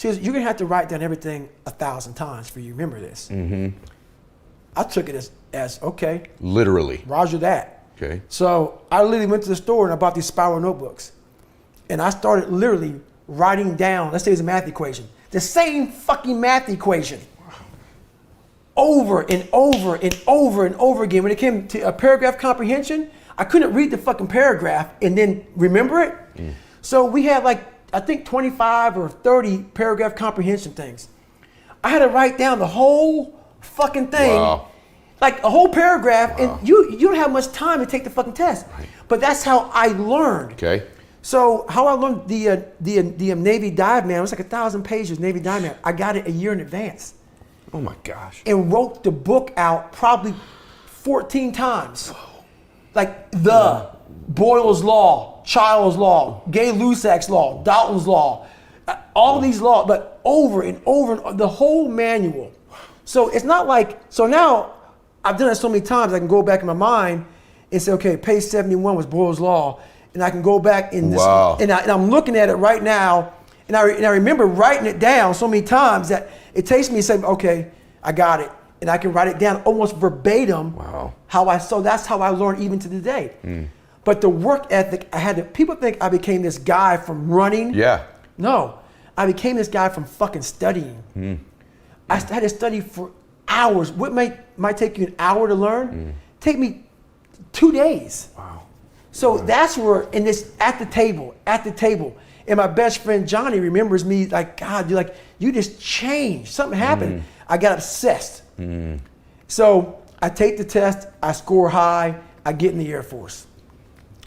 She goes, you're gonna have to write down everything 1,000 times for you to remember this. I took it as okay. Literally. Roger that. Okay. So I literally went to the store and I bought these spiral notebooks. And I started literally writing down, let's say it's a math equation, the same fucking math equation over and over and over and over again. When it came to a paragraph comprehension, I couldn't read the fucking paragraph and then remember it. So we had like, I think 25 or 30 paragraph comprehension things. I had to write down the whole fucking thing, like a whole paragraph, and you don't have much time to take the fucking test. But that's how I learned. Okay. So how I learned the Navy dive manual, it was like 1,000 pages, Navy dive manual. I got it a year in advance. Oh my gosh. And wrote the book out probably 14 times. Like the Boyle's Law, Child's Law, Gay-Lussac's Law, Dalton's Law, all these laws, but over and over, and the whole manual. So it's not like, so now I've done it so many times, I can go back in my mind and say, okay, page 71 was Boyle's Law, and I can go back in this, and I'm looking at it right now, and I remember writing it down so many times that it takes me saying, okay, I got it. And I can write it down almost verbatim. So that's how I learned even to today. But the work ethic, people think I became this guy from running. Yeah. No, I became this guy from fucking studying. I had to study for hours. What might take you an hour to learn, take me 2 days. So that's where, in this, at the table. And my best friend Johnny remembers me like, God, you just changed. Something happened. I got obsessed. So I take the test, I score high, I get in the Air Force.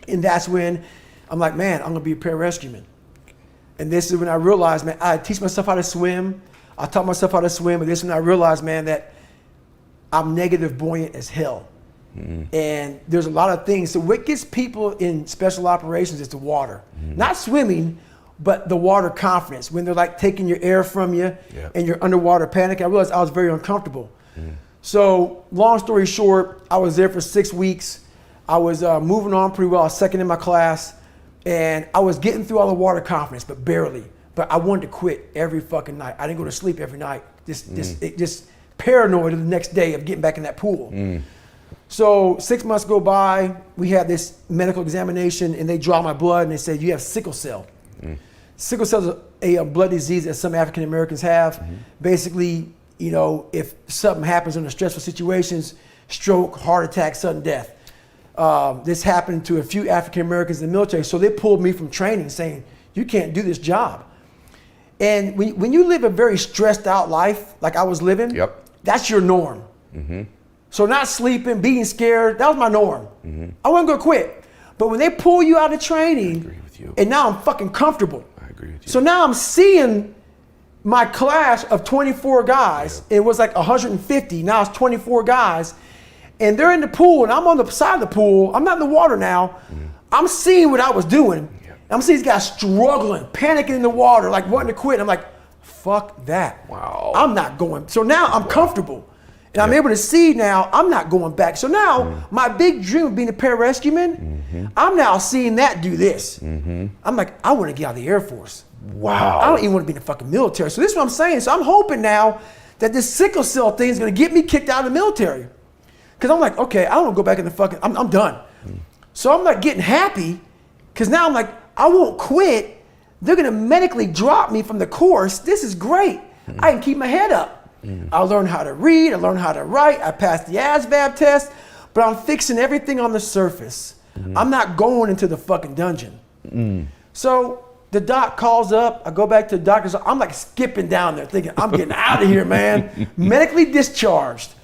And that's when I'm like, man, I'm gonna be a pararescueman. And this is when I realized, man, I teach myself how to swim. I taught myself how to swim, but this is when I realized, man, that I'm negative buoyant as hell. And there's a lot of things. So what gets people in special operations is the water. Not swimming, but the water confidence. When they're like taking your air from you and you're underwater panic. I realized I was very uncomfortable. So long story short, I was there for 6 weeks. I was moving on pretty well. I was second in my class. And I was getting through all the water confidence, but barely. But I wanted to quit every fucking night. I didn't go to sleep every night. Just paranoid of the next day of getting back in that pool. So 6 months go by, we had this medical examination and they draw my blood and they said, you have sickle cell. Sickle cell is a blood disease that some African Americans have. Basically, you know, if something happens under stressful situations, stroke, heart attack, sudden death. This happened to a few African Americans in the military. So they pulled me from training saying, you can't do this job. And when you live a very stressed out life, like I was living, that's your norm. So not sleeping, being scared, that was my norm. I wasn't gonna quit. But when they pull you out of training, I agree with you. And now I'm fucking comfortable. I agree with you. So now I'm seeing my class of 24 guys, it was like 150, now it's 24 guys, and they're in the pool and I'm on the side of the pool, I'm not in the water now, I'm seeing what I was doing. I'm seeing these guys struggling, panicking in the water, like wanting to quit. I'm like, fuck that. I'm not going. So now I'm comfortable. And I'm able to see now, I'm not going back. So now, my big dream of being a pararescueman, I'm now seeing that do this. I'm like, I want to get out of the Air Force. I don't even want to be in the fucking military. So this is what I'm saying. So I'm hoping now that this sickle cell thing is going to get me kicked out of the military. Because I'm like, okay, I don't want to go back in the fucking, I'm done. So I'm like getting happy, because now I'm like, I won't quit. They're going to medically drop me from the course. This is great. I can keep my head up. I learned how to read, I learned how to write, I passed the ASVAB test, but I'm fixing everything on the surface. I'm not going into the fucking dungeon. So the doc calls up, I go back to the doctor's, I'm like skipping down there thinking, I'm getting out of here, man. Medically discharged.